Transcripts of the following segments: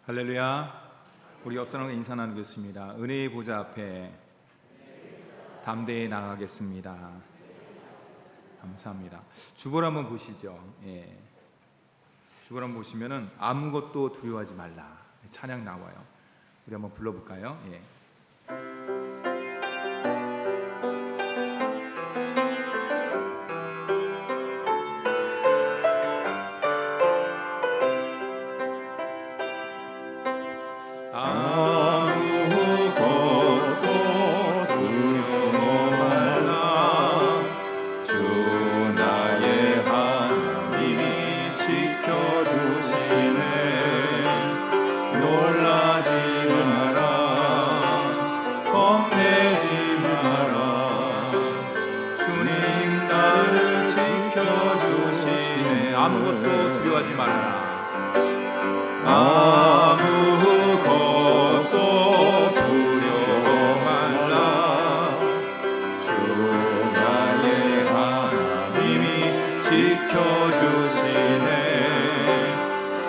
할렐루야. 우리 옆 사람과 인사 나누겠습니다. 은혜의 보좌 앞에 담대히 나가겠습니다. 감사합니다. 주보를 한번 보시죠. 주보를 한번 보시면은 아무것도 두려워하지 말라 찬양 나와요. 우리 한번 불러볼까요? 아무것도 두려워하지 말아라. 아무것도 두려워 말라. 주 나의 하나님이 지켜주시네.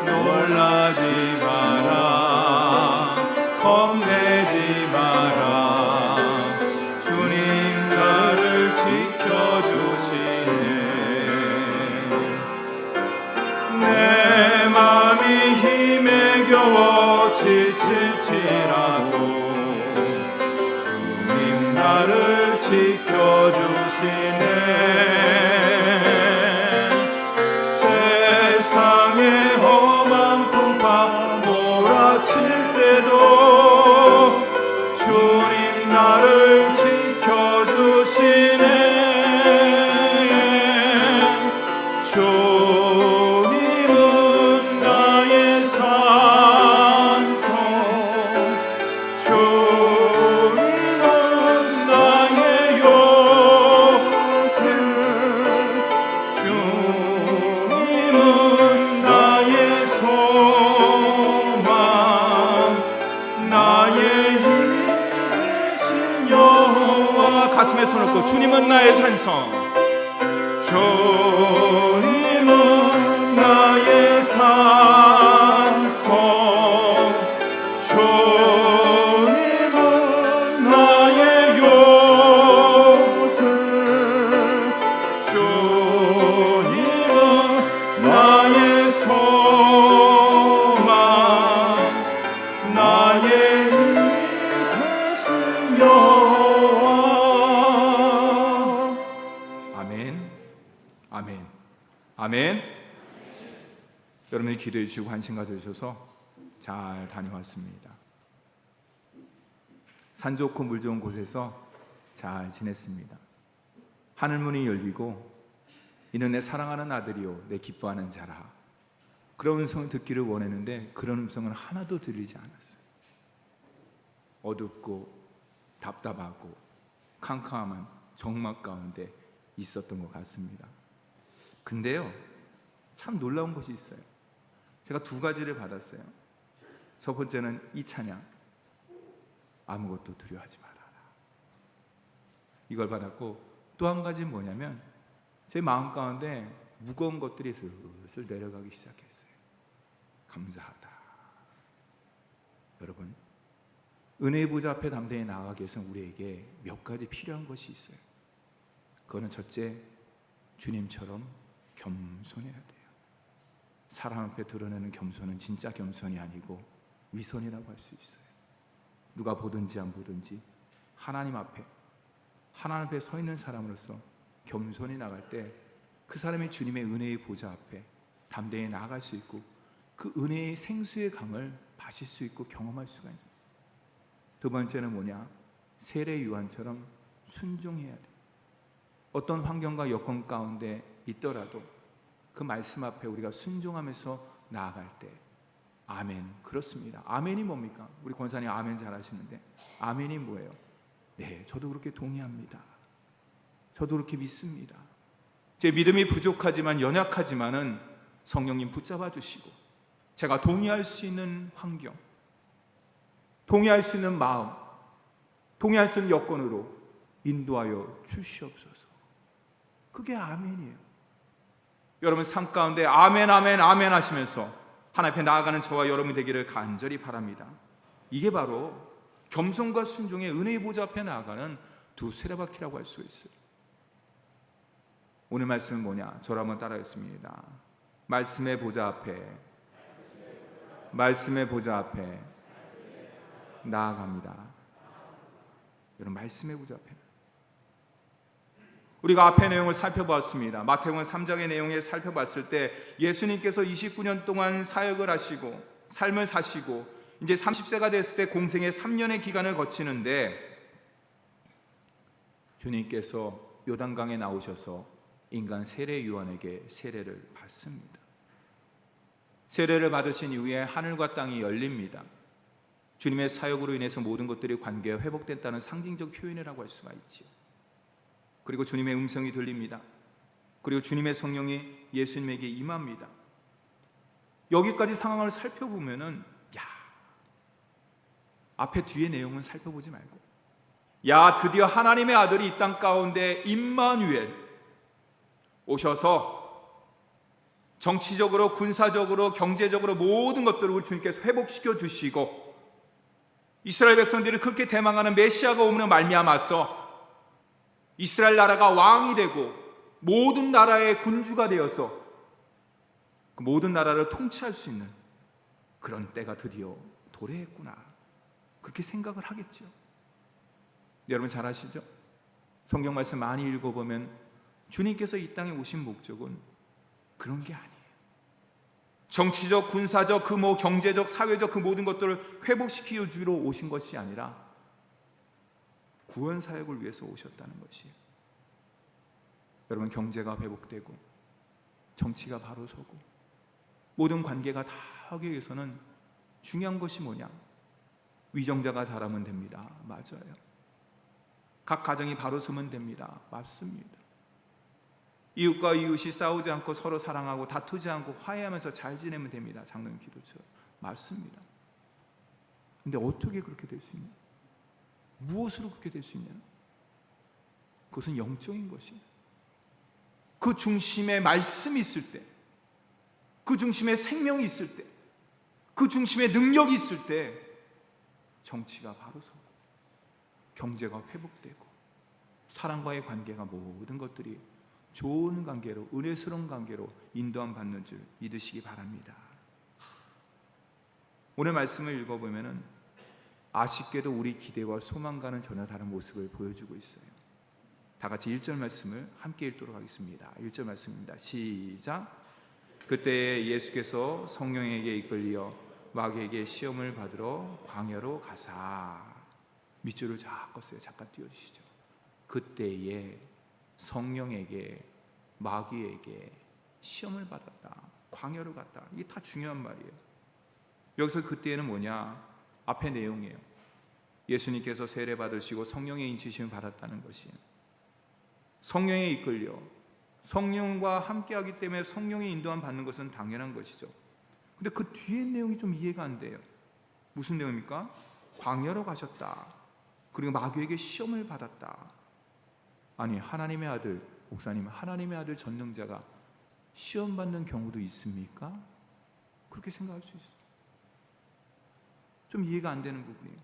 놀라지 마라. 겁내지 마라. 주님 나를 지켜주시네. 내 맘이 힘에 겨워 지칠지라도 주님 나를 지켜주시네. 세상의 험한 풍파 몰아칠 때도 주님 나를 지켜주시네. 가슴에 손을 얹고 주님은 나의 산성. 주님은 나의 산성. 주님은 나의 요새. 주님은 나의 소망. 나의 힘 되신 여호와. 아멘. 여러분이 기도해 주시고 관심 가져주셔서 잘 다녀왔습니다. 산 좋고 물 좋은 곳에서 잘 지냈습니다. 하늘 문이 열리고 이는 내 사랑하는 아들이요 내 기뻐하는 자라. 그런 음성을 듣기를 원했는데 그런 음성은 하나도 들리지 않았어요. 어둡고 답답하고 캄캄한 정막 가운데 있었던 것 같습니다. 근데요, 참 놀라운 것이 있어요. 제가 두 가지를 받았어요. 첫 번째는 이 찬양, 아무것도 두려워하지 말아라. 이걸 받았고, 또 한 가지는 뭐냐면 제 마음 가운데 무거운 것들이 슬슬 내려가기 시작했어요. 감사하다. 여러분, 은혜의 보좌 앞에 담대히 나아가기 위해서 우리에게 몇 가지 필요한 것이 있어요. 그거는 첫째, 주님처럼 겸손해야 돼요. 사람 앞에 드러내는 겸손은 진짜 겸손이 아니고 위선이라고 할 수 있어요. 누가 보든지 안 보든지 하나님 앞에 서 있는 사람으로서 겸손히 나갈 때 그 사람이 주님의 은혜의 보좌 앞에 담대히 나아갈 수 있고 그 은혜의 생수의 강을 마실 수 있고 경험할 수가 있는. 두 번째는 뭐냐? 세례 요한처럼 순종해야 돼요. 어떤 환경과 여건 가운데 있더라도 그 말씀 앞에 우리가 순종하면서 나아갈 때 아멘. 그렇습니다. 아멘이 뭡니까? 우리 권사님 아멘 잘하시는데 아멘이 뭐예요? 네, 저도 그렇게 동의합니다. 저도 그렇게 믿습니다. 제 믿음이 부족하지만 연약하지만은 성령님 붙잡아 주시고 제가 동의할 수 있는 환경, 동의할 수 있는 마음, 동의할 수 있는 여건으로 인도하여 주시옵소서. 그게 아멘이에요. 여러분 삶 가운데 아멘 아멘 아멘 하시면서 하나님 앞에 나아가는 저와 여러분이 되기를 간절히 바랍니다. 이게 바로 겸손과 순종의 은혜의 보좌 앞에 나아가는 두 세레바퀴라고 할 수 있어요. 오늘 말씀은 뭐냐? 저를 한번 따라했습니다. 말씀의 보좌 앞에 나아갑니다. 여러분, 말씀의 보좌 앞에 우리가 앞의 내용을 살펴보았습니다. 마태복음 3장의 내용에 살펴봤을 때 예수님께서 29년 동안 사역을 하시고 삶을 사시고 이제 30세가 됐을 때 공생의 3년의 기간을 거치는데 주님께서 요단강에 나오셔서 인간 세례 요한에게 세례를 받습니다. 세례를 받으신 이후에 하늘과 땅이 열립니다. 주님의 사역으로 인해서 모든 것들이 관계가 회복됐다는 상징적 표현이라고 할 수가 있지요. 그리고 주님의 음성이 들립니다. 그리고 주님의 성령이 예수님에게 임합니다. 여기까지 상황을 살펴보면은 앞에 뒤에 내용은 살펴보지 말고 드디어 하나님의 아들이 이 땅 가운데 임마누엘 오셔서 정치적으로, 군사적으로, 경제적으로 모든 것들을 우리 주님께서 회복시켜 주시고 이스라엘 백성들이 그렇게 대망하는 메시아가 오므로 말미암아서 이스라엘 나라가 왕이 되고 모든 나라의 군주가 되어서 그 모든 나라를 통치할 수 있는 그런 때가 드디어 도래했구나, 그렇게 생각을 하겠죠. 여러분 잘 아시죠? 성경 말씀 많이 읽어보면 주님께서 이 땅에 오신 목적은 그런 게 아니에요. 정치적, 군사적, 경제적, 사회적 그 모든 것들을 회복시켜 주러 오신 것이 아니라 구원 사역을 위해서 오셨다는 것이에요. 여러분, 경제가 회복되고 정치가 바로 서고 모든 관계가 다 하기 위해서는 중요한 것이 뭐냐? 위정자가 잘하면 됩니다. 맞아요. 각 가정이 바로 서면 됩니다. 맞습니다. 이웃과 이웃이 싸우지 않고 서로 사랑하고 다투지 않고 화해하면서 잘 지내면 됩니다. 장로님 기도처럼. 맞습니다. 근데 어떻게 그렇게 될 수 있냐? 무엇으로 그렇게 될 수 있냐? 그것은 영적인 것입니다. 그 중심에 말씀이 있을 때, 그 중심에 생명이 있을 때, 그 중심에 능력이 있을 때 정치가 바로 서고 경제가 회복되고 사랑과의 관계가 모든 것들이 좋은 관계로, 은혜스러운 관계로 인도함 받는 줄 믿으시기 바랍니다. 오늘 말씀을 읽어보면 아쉽게도 우리 기대와 소망과는 전혀 다른 모습을 보여주고 있어요. 다 같이 1절 말씀을 함께 읽도록 하겠습니다. 1절 말씀입니다. 시작. 그때 예수께서 성령에게 이끌려 마귀에게 시험을 받으러 광야로 가사. 밑줄을 쫙 껐어요. 잠깐 띄워주시죠. 그때에 성령에게 마귀에게 시험을 받았다. 광야로 갔다. 이게 다 중요한 말이에요. 여기서 그때에는 뭐냐? 앞의 내용이에요. 예수님께서 세례 받으시고 성령의 인치심을 받았다는 것이 성령에 이끌려 성령과 함께하기 때문에 성령의 인도함 받는 것은 당연한 것이죠. 근데 그 뒤에 내용이 좀 이해가 안 돼요. 무슨 내용입니까? 광야로 가셨다. 그리고 마귀에게 시험을 받았다. 아니, 하나님의 아들, 목사님, 하나님의 아들 전능자가 시험 받는 경우도 있습니까? 그렇게 생각할 수 있어요. 좀 이해가 안 되는 부분이에요.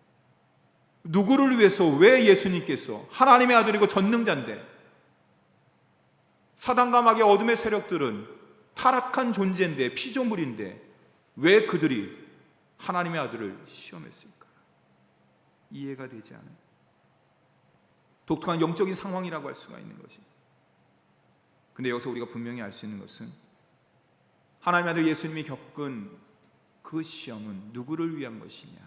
누구를 위해서, 왜 예수님께서 하나님의 아들이고 전능자인데 사단과 마귀의 어둠의 세력들은 타락한 존재인데, 피조물인데 왜 그들이 하나님의 아들을 시험했을까? 이해가 되지 않아요. 독특한 영적인 상황이라고 할 수가 있는 것이. 근데 여기서 우리가 분명히 알 수 있는 것은 하나님의 아들 예수님이 겪은 그 시험은 누구를 위한 것이냐?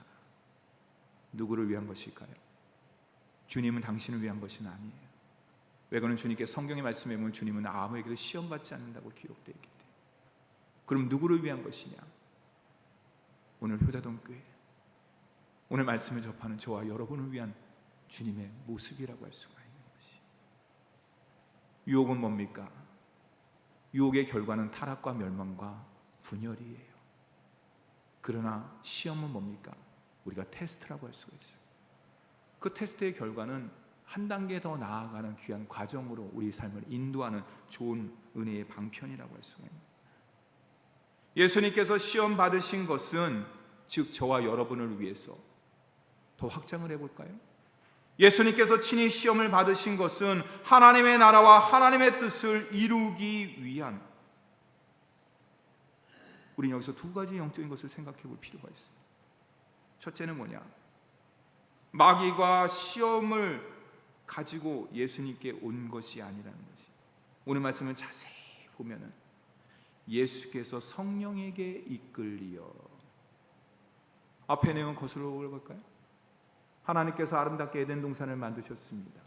누구를 위한 것일까요? 주님은 당신을 위한 것은 아니에요. 왜? 그는 주님께 성경의 말씀에 보면 주님은 아무에게도 시험받지 않는다고 기록되어 있기 때문에. 그럼 누구를 위한 것이냐? 오늘 효자동교회, 오늘 말씀을 접하는 저와 여러분을 위한 주님의 모습이라고 할 수가 있는 것이. 유혹은 뭡니까? 유혹의 결과는 타락과 멸망과 분열이에요. 그러나 시험은 뭡니까? 우리가 테스트라고 할 수가 있어요. 그 테스트의 결과는 한 단계 더 나아가는 귀한 과정으로 우리 삶을 인도하는 좋은 은혜의 방편이라고 할 수가 있습니다. 예수님께서 시험 받으신 것은 즉 저와 여러분을 위해서, 더 확장을 해볼까요? 예수님께서 친히 시험을 받으신 것은 하나님의 나라와 하나님의 뜻을 이루기 위한, 우리는 여기서 두 가지 영적인 것을 생각해 볼 필요가 있습니다. 첫째는 뭐냐? 마귀가 시험을 가지고 예수님께 온 것이 아니라는 것이, 오늘 말씀을 자세히 보면은 예수께서 성령에게 이끌리어, 앞의 내용은 거슬러 볼까요? 하나님께서 아름답게 에덴 동산을 만드셨습니다.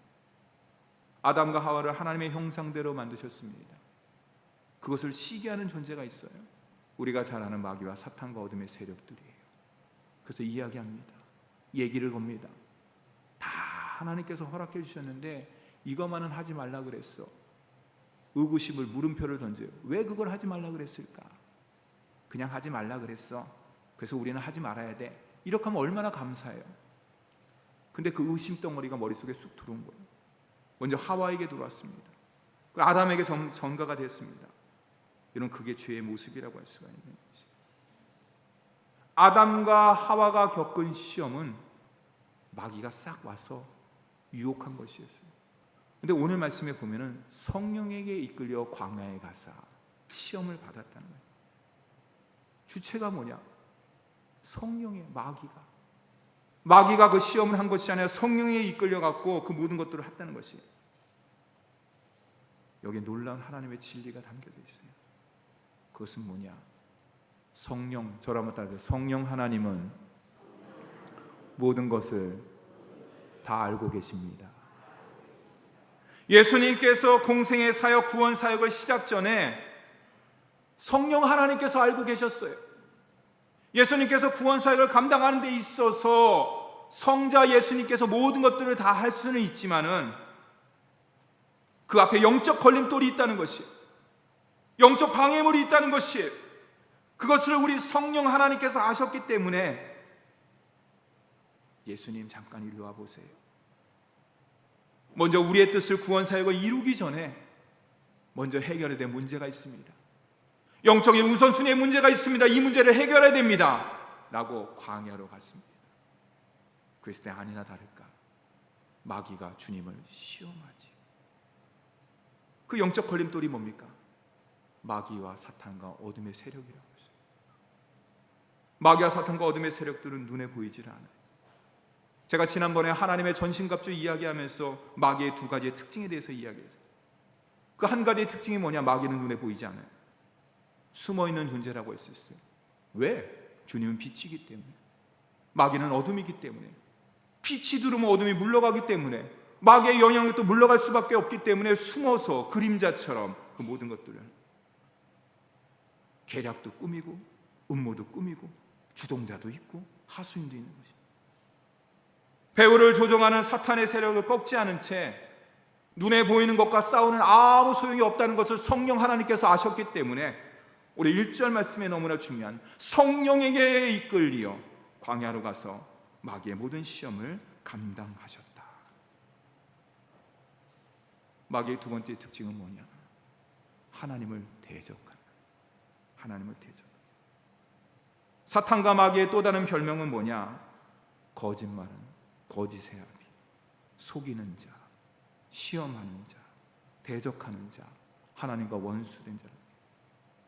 아담과 하와를 하나님의 형상대로 만드셨습니다. 그것을 시기하는 존재가 있어요. 우리가 잘 아는 마귀와 사탄과 어둠의 세력들이에요. 그래서 이야기합니다. 얘기를 겁니다. 다 하나님께서 허락해 주셨는데 이것만은 하지 말라 그랬어. 의구심을, 물음표를 던져요. 왜 그걸 하지 말라 그랬을까? 그냥 하지 말라 그랬어. 그래서 우리는 하지 말아야 돼. 이렇게 하면 얼마나 감사해요. 근데 그 의심 덩어리가 머릿속에 쑥 들어온 거예요. 먼저 하와에게 들어왔습니다. 아담에게 전가가 됐습니다. 이런 그게 죄의 모습이라고 할 수가 있는 거지. 아담과 하와가 겪은 시험은 마귀가 싹 와서 유혹한 것이었어요. 근데 오늘 말씀에 보면은 성령에게 이끌려 광야에 가사 시험을 받았다는 거예요. 주체가 뭐냐? 성령의, 마귀가 그 시험을 한 것이 아니라 성령에 이끌려 갖고 그 모든 것들을 했다는 것이에요. 여기에 놀라운 하나님의 진리가 담겨져 있어요. 그것은 뭐냐? 성령, 저를 한번 따라해요. 성령 하나님은 모든 것을 다 알고 계십니다. 예수님께서 공생의 사역, 구원 사역을 시작 전에 성령 하나님께서 알고 계셨어요. 예수님께서 구원 사역을 감당하는 데 있어서 성자 예수님께서 모든 것들을 다 할 수는 있지만은 그 앞에 영적 걸림돌이 있다는 것이, 영적 방해물이 있다는 것이, 그것을 우리 성령 하나님께서 아셨기 때문에 예수님 잠깐 일로 와 보세요. 먼저 우리의 뜻을, 구원 사역을 이루기 전에 먼저 해결해야 될 문제가 있습니다. 영적인 우선순위의 문제가 있습니다. 이 문제를 해결해야 됩니다 라고 광야로 갔습니다. 그랬을 때 아니나 다를까 마귀가 주님을 시험하지. 그 영적 걸림돌이 뭡니까? 마귀와 사탄과 어둠의 세력이라고 했어요. 마귀와 사탄과 어둠의 세력들은 눈에 보이질 않아요. 제가 지난번에 하나님의 전신갑주 이야기하면서 마귀의 두 가지의 특징에 대해서 이야기했어요. 그 한 가지의 특징이 뭐냐? 마귀는 눈에 보이지 않아요. 숨어있는 존재라고 했었어요. 왜? 주님은 빛이기 때문에. 마귀는 어둠이기 때문에. 빛이 들어오면 어둠이 물러가기 때문에, 마귀의 영향이 또 물러갈 수밖에 없기 때문에 숨어서 그림자처럼 그 모든 것들을, 계략도 꾸미고 음모도 꾸미고 주동자도 있고 하수인도 있는 것입니다. 배후를 조종하는 사탄의 세력을 꺾지 않은 채 눈에 보이는 것과 싸우는 아무 소용이 없다는 것을 성령 하나님께서 아셨기 때문에 우리 1절 말씀에 너무나 중요한 성령에게 이끌리어 광야로 가서 마귀의 모든 시험을 감당하셨다. 마귀의 두 번째 특징은 뭐냐? 하나님을 대적하는, 하나님을 대적하는. 사탄과 마귀의 또 다른 별명은 뭐냐? 거짓말은, 거짓의 아비, 속이는 자, 시험하는 자, 대적하는 자, 하나님과 원수된 자,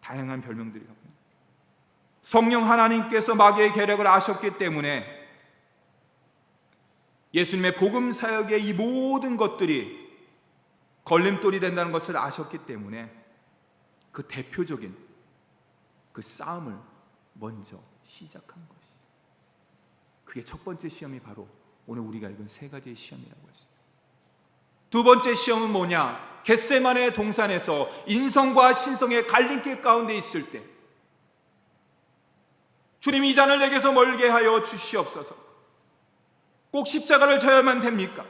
다양한 별명들이 갖고 있습니다. 성령 하나님께서 마귀의 계략을 아셨기 때문에 예수님의 복음 사역의 이 모든 것들이 걸림돌이 된다는 것을 아셨기 때문에 그 대표적인 그 싸움을 먼저 시작한 것이, 그게 첫 번째 시험이 바로 오늘 우리가 읽은 세 가지의 시험이라고 했습니다. 두 번째 시험은 뭐냐? 겟세마네 동산에서 인성과 신성의 갈림길 가운데 있을 때 주님, 이 잔을 내게서 멀게 하여 주시옵소서. 꼭 십자가를 져야만 됩니까?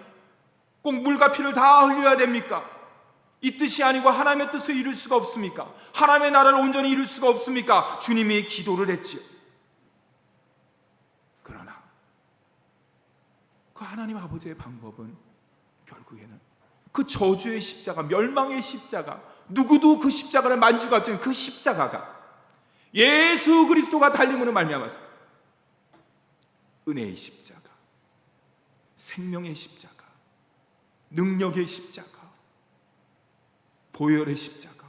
꼭 물과 피를 다 흘려야 됩니까? 이 뜻이 아니고 하나님의 뜻을 이룰 수가 없습니까? 하나님의 나라를 온전히 이룰 수가 없습니까? 주님이 기도를 했지요. 그러나 그 하나님 아버지의 방법은 결국에는 그 저주의 십자가, 멸망의 십자가, 누구도 그 십자가를 만지고 없던 그 십자가가 예수 그리스도가 달림으로 말미암아서 은혜의 십자가, 생명의 십자가, 능력의 십자가, 보혈의 십자가,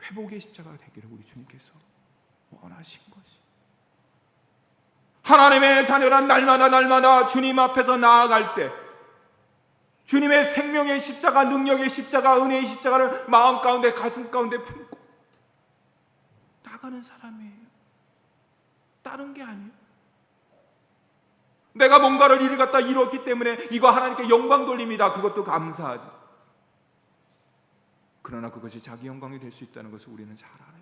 회복의 십자가가 되기를 우리 주님께서 원하신 것이. 하나님의 자녀란 날마다 주님 앞에서 나아갈 때 주님의 생명의 십자가, 능력의 십자가, 은혜의 십자가를 마음 가운데, 가슴 가운데 품고 나가는 사람이에요. 다른 게 아니에요. 내가 뭔가를 일을 갖다 이뤘기 때문에 이거 하나님께 영광 돌립니다. 그것도 감사하죠. 그러나 그것이 자기 영광이 될 수 있다는 것을 우리는 잘 알아야 돼요.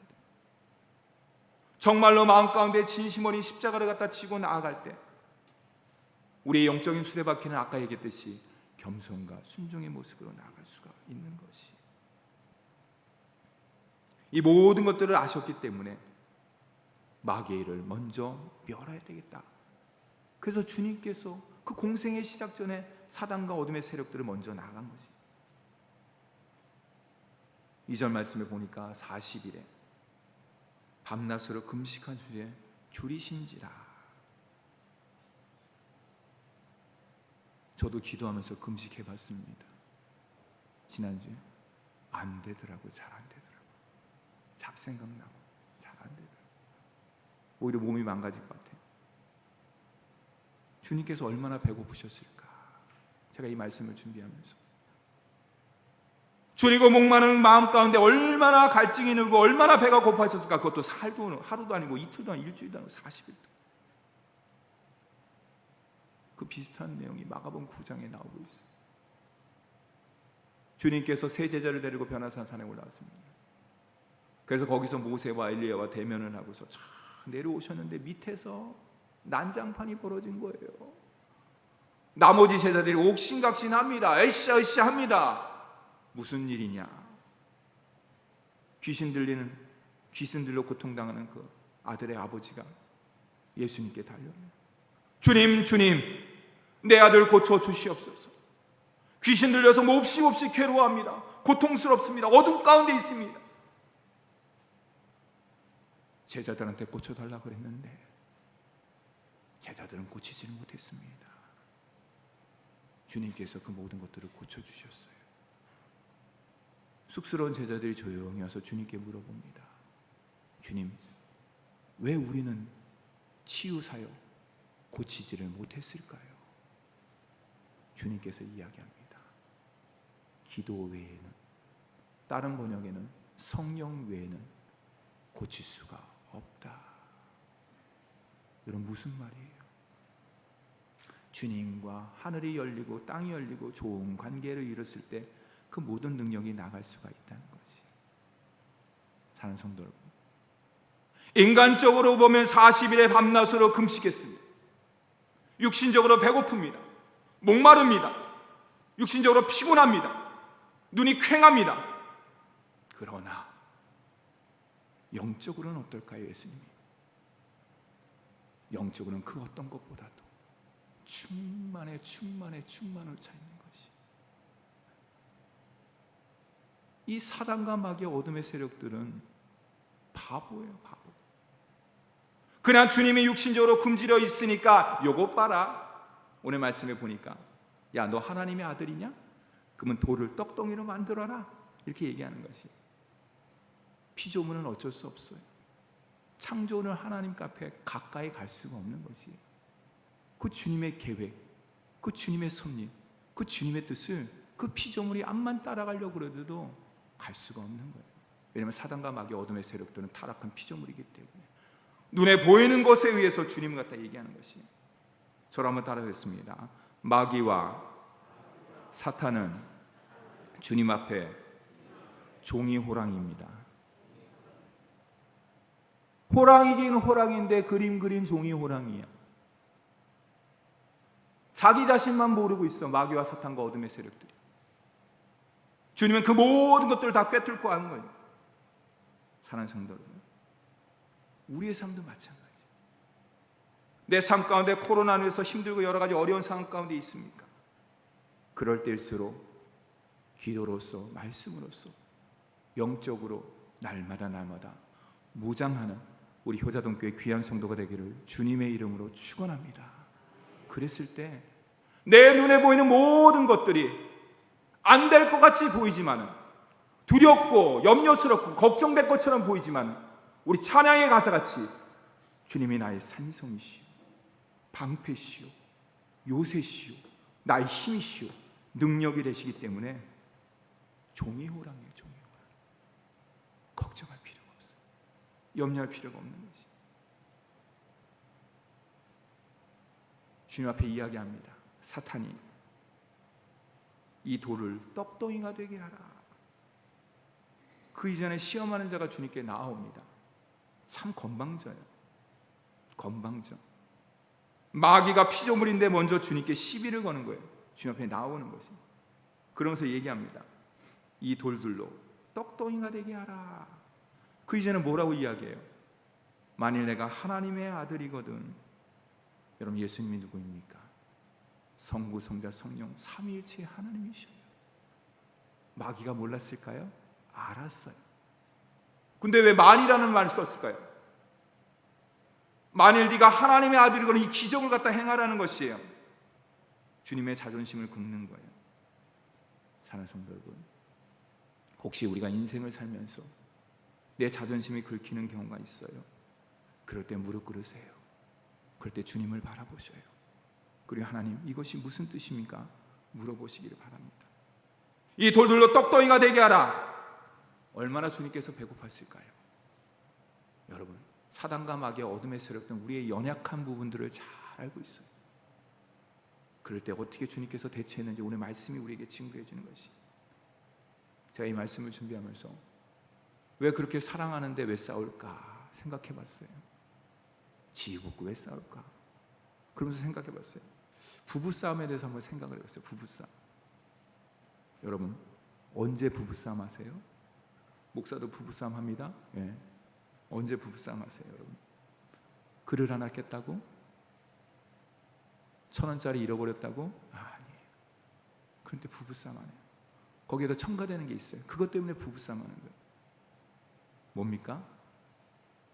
정말로 마음 가운데 진심 어린 십자가를 갖다 지고 나아갈 때 우리의 영적인 수레바퀴는 아까 얘기했듯이 겸손과 순종의 모습으로 나아갈 수가 있는 것이. 이 모든 것들을 아셨기 때문에 마귀의 일을 먼저 멸해야 되겠다. 그래서 주님께서 그 공생의 시작 전에 사단과 어둠의 세력들을 먼저 나간 것이. 2절 말씀에 보니까 40일에 밤낮으로 금식한 후에 줄이신지라. 저도 기도하면서 금식해봤습니다. 지난주에 안 되더라고요. 잘 안 되더라고요. 잡생각 나고 잘 안 되더라고요. 오히려 몸이 망가질 것 같아요. 주님께서 얼마나 배고프셨을까. 제가 이 말씀을 준비하면서 줄이고 목마른 마음 가운데 얼마나 갈증이 늘고 얼마나 배가 고파졌을까. 그것도 하루도 아니고 이틀도 아니고 일주일도 아니고 40일도. 그 비슷한 내용이 마가복음 9장에 나오고 있어요. 주님께서 세 제자를 데리고 변화산 산에 올라왔습니다. 그래서 거기서 모세와 엘리야와 대면을 하고서 쫙 내려오셨는데 밑에서 난장판이 벌어진 거예요. 나머지 제자들이 옥신각신합니다. 으쌰으쌰 합니다. 무슨 일이냐? 귀신 들려 고통당하는 그 아들의 아버지가 예수님께 달려옵니다. 주님, 내 아들 고쳐 주시옵소서. 귀신 들려서 몹시 괴로워합니다. 고통스럽습니다. 어둠 가운데 있습니다. 제자들한테 고쳐달라 그랬는데 제자들은 고치지를 못했습니다. 주님께서 그 모든 것들을 고쳐주셨어요. 쑥스러운 제자들이 조용히 와서 주님께 물어봅니다. 주님, 왜 우리는 치유사역 고치지를 못했을까요? 주님께서 이야기합니다. 기도 외에는, 다른 번역에는 성령 외에는 고칠 수가 없다. 여러분, 무슨 말이에요? 주님과 하늘이 열리고 땅이 열리고 좋은 관계를 이뤘을 때 그 모든 능력이 나갈 수가 있다는 거지. 사는 성도 여러분, 인간적으로 보면 40일의 밤낮으로 금식했습니다. 육신적으로 배고픕니다. 목마릅니다. 육신적으로 피곤합니다. 눈이 퀭합니다. 그러나 영적으로는 어떨까요, 예수님이? 영적으로는 그 어떤 것보다도 충만을 차 있는 것이. 이 사단과 마귀의 어둠의 세력들은 바보예요, 바보. 그냥 주님이 육신적으로 굶주려 있으니까 요것 봐라. 오늘 말씀에 보니까 야, 너 하나님의 아들이냐? 그러면 돌을 떡덩이로 만들어라. 이렇게 얘기하는 것이. 피조물은 어쩔 수 없어요. 창조는 하나님 앞에 가까이 갈 수가 없는 것이. 그 주님의 계획, 그 주님의 섭리, 그 주님의 뜻을 그 피조물이 암만 따라가려고 그래도 갈 수가 없는 거예요. 왜냐하면 사단과 마귀의 어둠의 세력들은 타락한 피조물이기 때문에 눈에 보이는 것에 의해서 주님을 갖다 얘기하는 것이. 저를 한번 따라하겠습니다. 마귀와 사탄은 주님 앞에 종이 호랑이입니다. 호랑이긴 호랑이인데 그림 그린 종이 호랑이야. 자기 자신만 모르고 있어. 마귀와 사탄과 어둠의 세력들이. 주님은 그 모든 것들을 다 꿰뚫고 하는 거예요. 사랑하는 성도 여러분, 우리의 삶도 마찬가지. 내 삶 가운데 코로나로 해서 힘들고 여러 가지 어려운 상황 가운데 있습니까? 그럴 때일수록 기도로서, 말씀으로서 영적으로 날마다 무장하는 우리 효자동교회 귀한 성도가 되기를 주님의 이름으로 축원합니다. 그랬을 때 내 눈에 보이는 모든 것들이 안 될 것 같이 보이지만, 두렵고 염려스럽고 걱정될 것처럼 보이지만, 우리 찬양의 가사같이 주님이 나의 산성이시오, 방패시오, 요새시오, 나의 힘이시오, 능력이 되시기 때문에 종이호랑이에요. 종이호랑. 걱정할 필요가 없어요. 염려할 필요가 없는 것이. 주님 앞에 이야기합니다. 사탄이 이 돌을 떡덩이가 되게 하라. 그 이전에 시험하는 자가 주님께 나아옵니다. 참 건방져요. 건방져. 마귀가 피조물인데 먼저 주님께 시비를 거는 거예요. 주님 앞에 나오는 것이. 그러면서 얘기합니다. 이 돌들로 떡덩이가 되게 하라. 그 이전에 뭐라고 이야기해요? 만일 내가 하나님의 아들이거든. 여러분, 예수님이 누구입니까? 성부, 성자, 성령 삼위일체의 하나님이셔요. 마귀가 몰랐을까요? 알았어요. 근데 왜 만이라는 말을 썼을까요? 만일 네가 하나님의 아들이거든, 이 기적을 갖다 행하라는 것이에요. 주님의 자존심을 긁는 거예요. 사랑하는 성도 여러분, 혹시 우리가 인생을 살면서 내 자존심이 긁히는 경우가 있어요. 그럴 때 무릎 꿇으세요. 그럴 때 주님을 바라보셔요. 그리고 하나님, 이것이 무슨 뜻입니까? 물어보시기를 바랍니다. 이 돌들로 떡덩이가 되게 하라. 얼마나 주님께서 배고팠을까요? 여러분, 사단과 마귀의 어둠의 세력들, 우리의 연약한 부분들을 잘 알고 있어요. 그럴 때 어떻게 주님께서 대처했는지 오늘 말씀이 우리에게 증거해 주는 것이. 제가 이 말씀을 준비하면서 왜 그렇게 사랑하는데 왜 싸울까 생각해 봤어요. 지휘복구 왜 싸울까? 그러면서 생각해 봤어요. 부부싸움에 대해서 한번 생각을 해봤어요. 부부싸움. 여러분, 언제 부부싸움 하세요? 목사도 부부싸움 합니다. 예. 언제 부부싸움 하세요, 여러분? 그릇 하나 깼다고? 1,000원짜리 잃어버렸다고? 아니에요. 그런데 부부싸움 안 해요. 거기에다 첨가되는 게 있어요. 그것 때문에 부부싸움 하는 거예요. 뭡니까?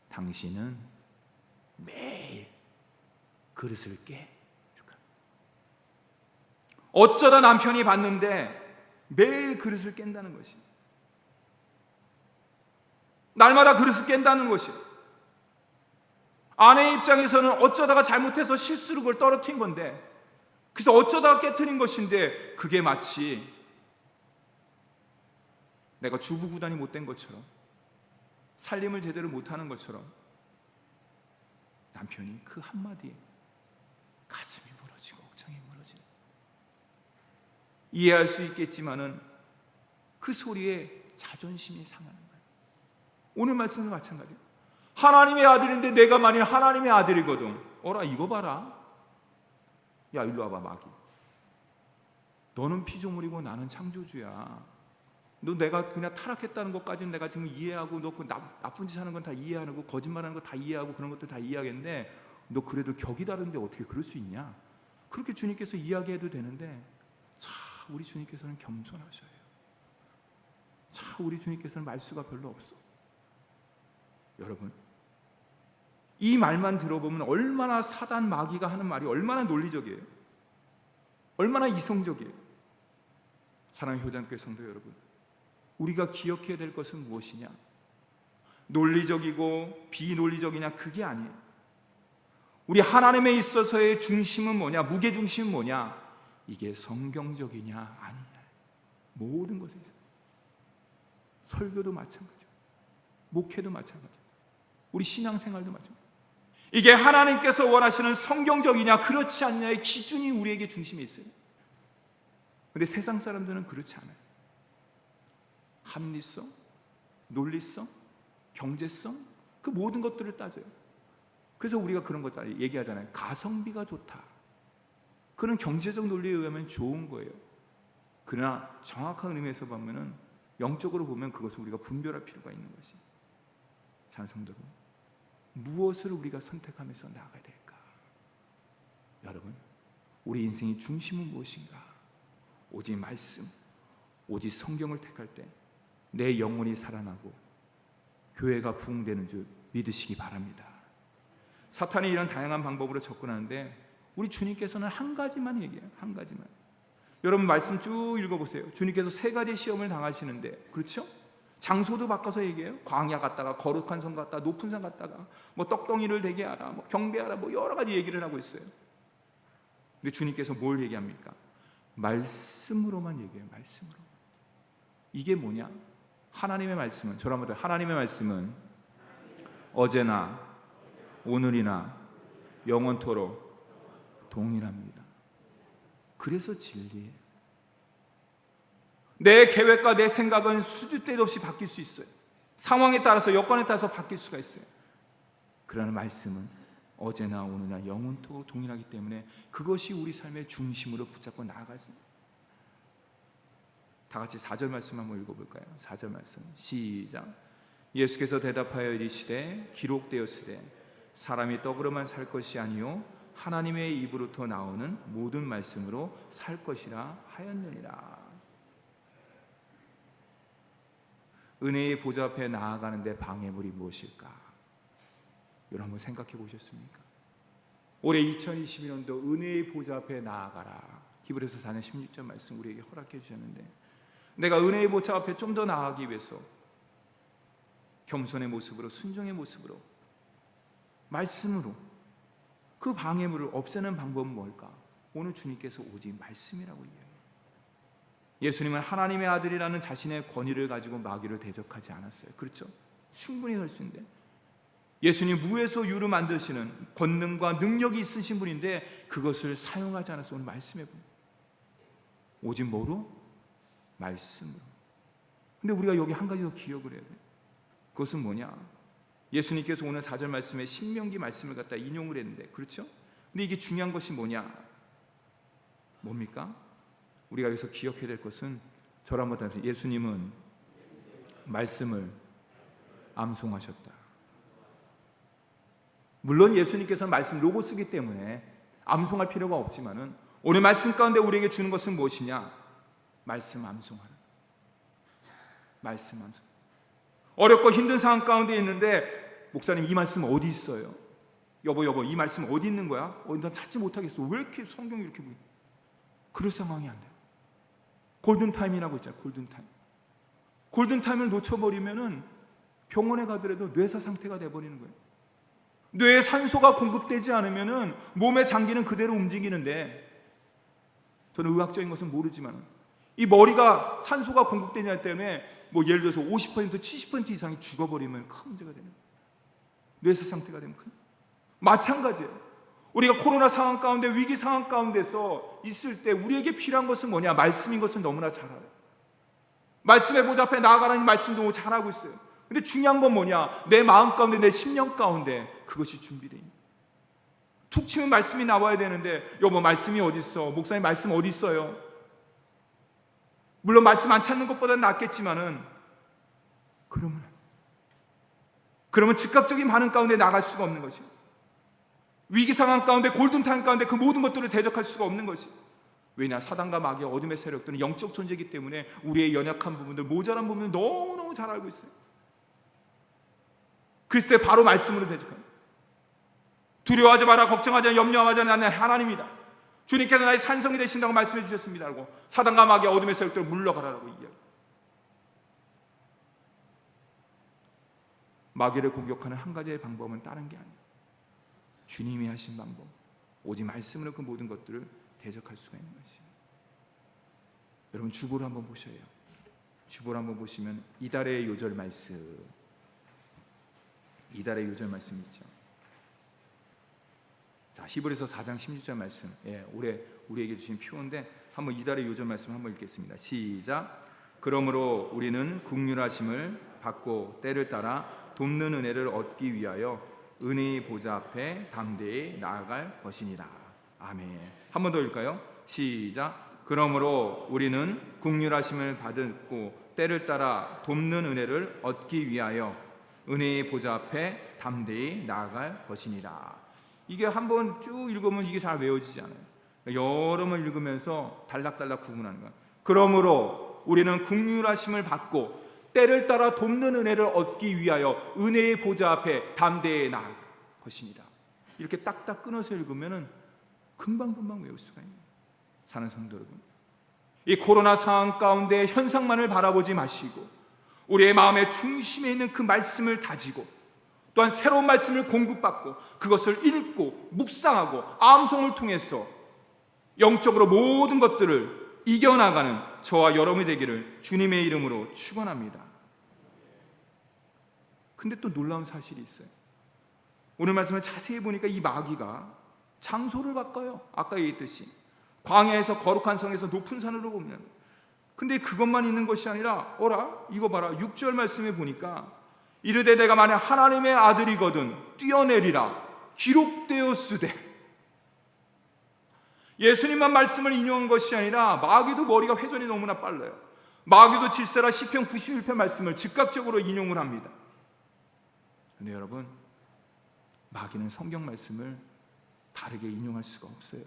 당신은 매일 그릇을 깨. 어쩌다 남편이 봤는데 매일 그릇을 깬다는 것이. 날마다 그릇을 깬다는 것이. 아내의 입장에서는 어쩌다가 잘못해서 실수로 그걸 떨어뜨린 건데, 그래서 어쩌다가 깨트린 것인데, 그게 마치 내가 주부구단이 못된 것처럼, 살림을 제대로 못하는 것처럼 남편이 그 한마디에 가슴이 무너지고 억장이 무너지는, 이해할 수 있겠지만은 그 소리에 자존심이 상하는 거예요. 오늘 말씀은 마찬가지예요. 하나님의 아들인데 내가 만일 하나님의 아들이거든. 어라, 이거 봐라. 야, 일로 와봐, 마귀. 너는 피조물이고 나는 창조주야. 너 내가 그냥 타락했다는 것까지는 내가 지금 이해하고, 너 그 나쁜 짓 하는 건 다 이해하고, 거짓말하는 거 다 이해하고, 그런 것들 다 이해하겠는데 너 그래도 격이 다른데 어떻게 그럴 수 있냐? 그렇게 주님께서 이야기해도 되는데, 참 우리 주님께서는 겸손하셔요. 참 우리 주님께서는 말수가 별로 없어. 여러분, 이 말만 들어보면 얼마나 사단 마귀가 하는 말이 얼마나 논리적이에요. 얼마나 이성적이에요. 사랑하는 효자교회 성도 여러분, 우리가 기억해야 될 것은 무엇이냐? 논리적이고 비논리적이냐, 그게 아니에요. 우리 하나님에 있어서의 중심은 뭐냐? 무게중심은 뭐냐? 이게 성경적이냐 아니냐. 모든 것에 있어서 설교도 마찬가지고, 목회도 마찬가지고, 우리 신앙생활도 마찬가지고, 이게 하나님께서 원하시는 성경적이냐 그렇지 않냐의 기준이 우리에게 중심에 있어요. 그런데 세상 사람들은 그렇지 않아요. 합리성, 논리성, 경제성, 그 모든 것들을 따져요. 그래서 우리가 그런 것들 얘기하잖아요. 가성비가 좋다. 그런 경제적 논리에 의하면 좋은 거예요. 그러나 정확한 의미에서 보면은, 영적으로 보면 그것을 우리가 분별할 필요가 있는 것이. 사랑하는 성도 여러분, 무엇을 우리가 선택하면서 나아가야 될까? 여러분, 우리 인생의 중심은 무엇인가? 오직 말씀, 오직 성경을 택할 때 내 영혼이 살아나고 교회가 부흥되는 줄 믿으시기 바랍니다. 사탄이 이런 다양한 방법으로 접근하는데 우리 주님께서는 한 가지만 얘기해요. 한 가지만. 여러분 말씀 쭉 읽어보세요. 주님께서 3가지 시험을 당하시는데, 그렇죠? 장소도 바꿔서 얘기해요. 광야 갔다가 거룩한 성 갔다가 높은 산 갔다가 뭐 떡덩이를 대게 하라, 뭐 경배하라, 뭐 여러 가지 얘기를 하고 있어요. 근데 주님께서 뭘 얘기합니까? 말씀으로만 얘기해요. 말씀으로. 이게 뭐냐? 하나님의 말씀은, 저랑 말해, 하나님의 말씀은 어제나 오늘이나 영원토록 동일합니다. 그래서 진리예요. 내 계획과 내 생각은 수도 때도 없이 바뀔 수 있어요. 상황에 따라서, 여건에 따라서 바뀔 수가 있어요. 그러나 말씀은 어제나 오늘나 영원토록 동일하기 때문에 그것이 우리 삶의 중심으로 붙잡고 나아가십니다. 다 같이 4절 말씀 한번 읽어볼까요? 4절 말씀 시작. 예수께서 대답하여 이르시되 기록되었으되 사람이 떡으로만 살 것이 아니요 하나님의 입으로부터 나오는 모든 말씀으로 살 것이라 하였느니라. 은혜의 보좌 앞에 나아가는데 방해물이 무엇일까? 여러분 한번 생각해 보셨습니까? 올해 2021년도 은혜의 보좌 앞에 나아가라. 히브리서 4장 16절 말씀 우리에게 허락해 주셨는데, 내가 은혜의 보좌 앞에 좀 더 나아가기 위해서 겸손의 모습으로, 순종의 모습으로, 말씀으로 그 방해물을 없애는 방법은 뭘까? 오늘 주님께서 오직 말씀이라고 이야기해요. 예수님은 하나님의 아들이라는 자신의 권위를 가지고 마귀를 대적하지 않았어요. 그렇죠? 충분히 할 수 있는데, 예수님 무에서 유를 만드시는 권능과 능력이 있으신 분인데 그것을 사용하지 않아서 오늘 말씀해 봅니다. 오직 뭐로? 말씀으로. 근데 우리가 여기 한 가지 더 기억을 해야 돼요. 그것은 뭐냐? 예수님께서 오늘 4절 말씀에 신명기 말씀을 갖다 인용을 했는데, 그렇죠? 근데 이게 중요한 것이 뭐냐? 뭡니까? 우리가 여기서 기억해야 될 것은, 저랑 한번 따라서, 예수님은 말씀을 암송하셨다. 물론 예수님께서는 말씀 로고스이기 때문에 암송할 필요가 없지만은 오늘 말씀 가운데 우리에게 주는 것은 무엇이냐? 말씀 암송하는. 말씀 암송. 어렵고 힘든 상황 가운데 있는데, 목사님 이 말씀 어디 있어요? 여보 이 말씀 어디 있는 거야? 난 찾지 못하겠어. 왜 이렇게 성경이 이렇게 보여? 그럴 상황이 안 돼요. 골든타임이라고 있잖아요. 골든타임. 골든타임을 놓쳐버리면은 병원에 가더라도 뇌사 상태가 돼버리는 거예요. 뇌에 산소가 공급되지 않으면은 몸의 장기는 그대로 움직이는데, 저는 의학적인 것은 모르지만 이 머리가 산소가 공급되냐 때문에 뭐 예를 들어서 50% 70% 이상이 죽어버리면 큰 문제가 되는 거예요. 뇌사 상태가 되면 큰. 마찬가지예요. 우리가 코로나 상황 가운데, 위기 상황 가운데서 있을 때 우리에게 필요한 것은 뭐냐? 말씀인 것은 너무나 잘 알아요. 말씀의 보좌 앞에 나아가라는 말씀도 너무 잘하고 있어요. 근데 중요한 건 뭐냐? 내 마음 가운데, 내 심령 가운데 그것이 준비되어 있는. 툭 치면 말씀이 나와야 되는데, 여보 말씀이 어디 있어? 목사님 말씀 어디 있어요? 물론 말씀 안 찾는 것보다는 낫겠지만은, 그러면 즉각적인 반응 가운데 나갈 수가 없는 것이요. 위기 상황 가운데, 골든타임 가운데 그 모든 것들을 대적할 수가 없는 것이. 왜냐? 사단과 마귀와 어둠의 세력들은 영적 존재이기 때문에 우리의 연약한 부분들, 모자란 부분을 너무너무 잘 알고 있어요. 그리스도의 바로 말씀으로 대적합니다. 두려워하지 마라, 걱정하지 마라, 염려하지 마라, 나는 하나님이다. 주님께서 나의 산성이 되신다고 말씀해 주셨습니다. 라고 사단과 마귀와 어둠의 세력들을 물러가라라고 이야기합니다. 마귀를 공격하는 한 가지의 방법은 다른 게 아니에요. 주님이 하신 방법, 오직 말씀으로 그 모든 것들을 대적할 수가 있는 것이에요. 여러분 주보를 한번 보셔야 해요. 주보를 한번 보시면 이달의 요절 말씀, 이달의 요절 말씀 있죠. 자, 히브리서 4장 16절 말씀, 올해 우리에게 주신 표인데 한번 이달의 요절 말씀 한번 읽겠습니다. 시작. 그러므로 우리는 긍휼하심을 받고 때를 따라 돕는 은혜를 얻기 위하여 은혜의 보좌 앞에 담대히 나아갈 것이니라. 아멘. 한 번 더 읽을까요? 시작. 그러므로 우리는 긍휼하심을 받고 때를 따라 돕는 은혜를 얻기 위하여 은혜의 보좌 앞에 담대히 나아갈 것이니라. 이게 한번 쭉 읽으면 이게 잘 외워지지 않아요. 여러 번 읽으면서 달락달락 구분하는 거예요. 그러므로 우리는 긍휼하심을 받고 때를 따라 돕는 은혜를 얻기 위하여 은혜의 보좌 앞에 담대히 나아갈 것이니라. 이렇게 딱딱 끊어서 읽으면 금방금방 외울 수가 있는 사는 성도 여러분, 이 코로나 상황 가운데 현상만을 바라보지 마시고 우리의 마음의 중심에 있는 그 말씀을 다지고 또한 새로운 말씀을 공급받고 그것을 읽고 묵상하고 암송을 통해서 영적으로 모든 것들을 이겨나가는 저와 여러분이 되기를 주님의 이름으로 축원합니다. 근데 또 놀라운 사실이 있어요. 오늘 말씀을 자세히 보니까 이 마귀가 장소를 바꿔요. 아까 얘기했듯이 광야에서 거룩한 성에서 높은 산으로 옵니다. 근데 그것만 있는 것이 아니라 이거 봐라. 6절 말씀에 보니까 이르되 내가 만약 하나님의 아들이거든 뛰어내리라 기록되었으되. 예수님만 말씀을 인용한 것이 아니라 마귀도 머리가 회전이 너무나 빨라요. 마귀도 질세라 시편 91편 말씀을 즉각적으로 인용을 합니다. 근데 여러분, 마귀는 성경 말씀을 다르게 인용할 수가 없어요.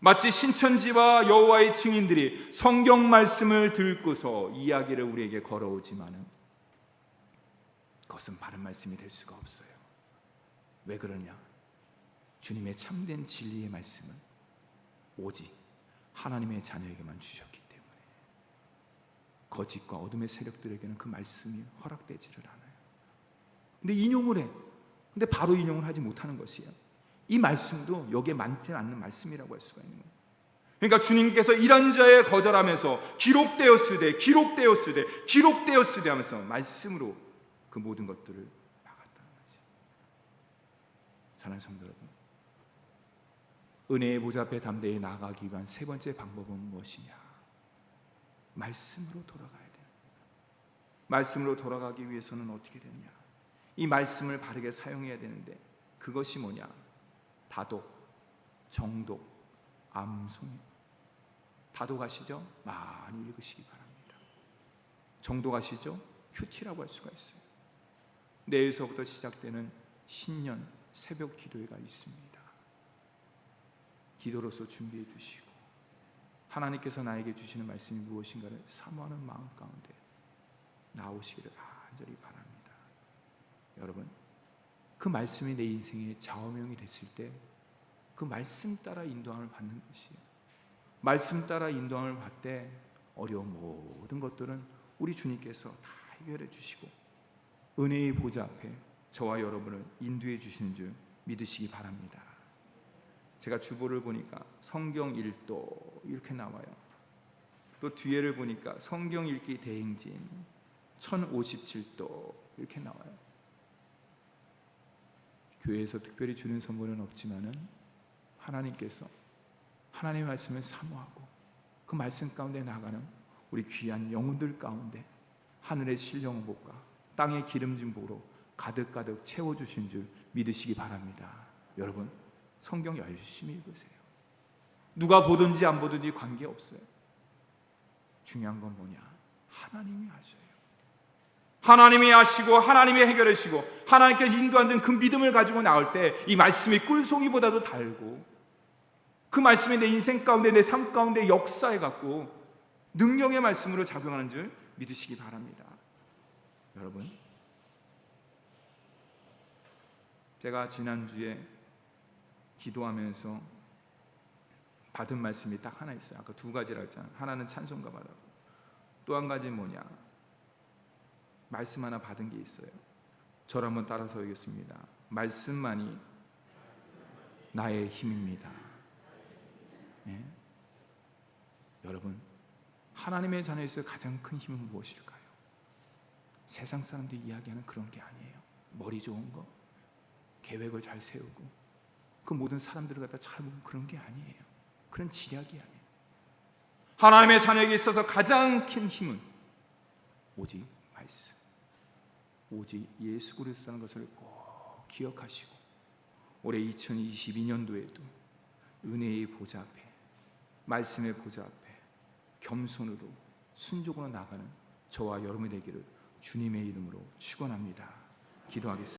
마치 신천지와 여호와의 증인들이 성경 말씀을 듣고서 이야기를 우리에게 걸어오지만은 그것은 바른 말씀이 될 수가 없어요. 왜 그러냐? 주님의 참된 진리의 말씀은 오직 하나님의 자녀에게만 주셨기 때문에 거짓과 어둠의 세력들에게는 그 말씀이 허락되지를 않아요. 근데 인용을 해. 근데 바로 인용을 하지 못하는 것이에요. 이 말씀도 여기에 맞지 않는 말씀이라고 할 수가 있는 거예요. 그러니까 주님께서 이런 자에 거절하면서 기록되었으되 하면서 말씀으로 그 모든 것들을 막았다는 거지. 사랑하는 성도 여러분, 은혜의 보좌 앞에 담대히 나아가기 위한 세 번째 방법은 무엇이냐? 말씀으로 돌아가야 돼요. 말씀으로 돌아가기 위해서는 어떻게 되느냐? 이 말씀을 바르게 사용해야 되는데 그것이 뭐냐? 다독, 정독, 암송이에요. 다독하시죠? 많이 읽으시기 바랍니다. 정독하시죠? 큐티라고 할 수가 있어요. 내일서부터 시작되는 신년 새벽 기도회가 있습니다. 기도로서 준비해 주시고 하나님께서 나에게 주시는 말씀이 무엇인가를 사모하는 마음 가운데 나오시기를 간절히 바랍니다. 여러분, 그 말씀이 내 인생의 좌우명이 됐을 때 그 말씀 따라 인도함을 받는 것이에요. 말씀 따라 인도함을 받을 때 어려운 모든 것들은 우리 주님께서 다 해결해 주시고 은혜의 보좌 앞에 저와 여러분을 인도해 주시는 줄 믿으시기 바랍니다. 제가 주보를 보니까 성경 일도 이렇게 나와요. 또 뒤에를 보니까 성경 읽기 대행진 1057도 이렇게 나와요. 교회에서 특별히 주는 선물은 없지만은 하나님께서 하나님의 말씀을 사모하고 그 말씀 가운데 나가는 우리 귀한 영혼들 가운데 하늘의 신령복과 땅의 기름진 복으로 가득가득 채워주신 줄 믿으시기 바랍니다. 여러분, 성경 열심히 읽으세요. 누가 보든지 안 보든지 관계없어요. 중요한 건 뭐냐? 하나님이 하셔요. 하나님이 하시고 하나님이 해결하시고 하나님께서 인도하는 그 믿음을 가지고 나올 때 이 말씀이 꿀송이보다도 달고 그 말씀이 내 인생 가운데 내 삶 가운데 역사해 갖고 능력의 말씀으로 작용하는 줄 믿으시기 바랍니다. 여러분, 제가 지난주에 기도하면서 받은 말씀이 딱 하나 있어요. 아까 두 가지라 했잖아요. 하나는 찬송가 받았고 또 한 가지는 뭐냐? 말씀 하나 받은 게 있어요. 저를 한번 따라서 읽겠습니다. 말씀만이 나의 힘입니다. 네? 여러분, 하나님의 자녀에서 가장 큰 힘은 무엇일까요? 세상 사람들이 이야기하는 그런 게 아니에요. 머리 좋은 거, 계획을 잘 세우고 그 모든 사람들을 갖다 잘 보면 그런 게 아니에요. 그런 지략이 아니에요. 하나님의 자녀에게 있어서 가장 큰 힘은 오직 말씀, 오직 예수 그리스도라는 것을 꼭 기억하시고 올해 2022년도에도 은혜의 보좌 앞에, 말씀의 보좌 앞에 겸손으로 순종으로 나가는 저와 여러분이 되기를 주님의 이름으로 축원합니다. 기도하겠습니다.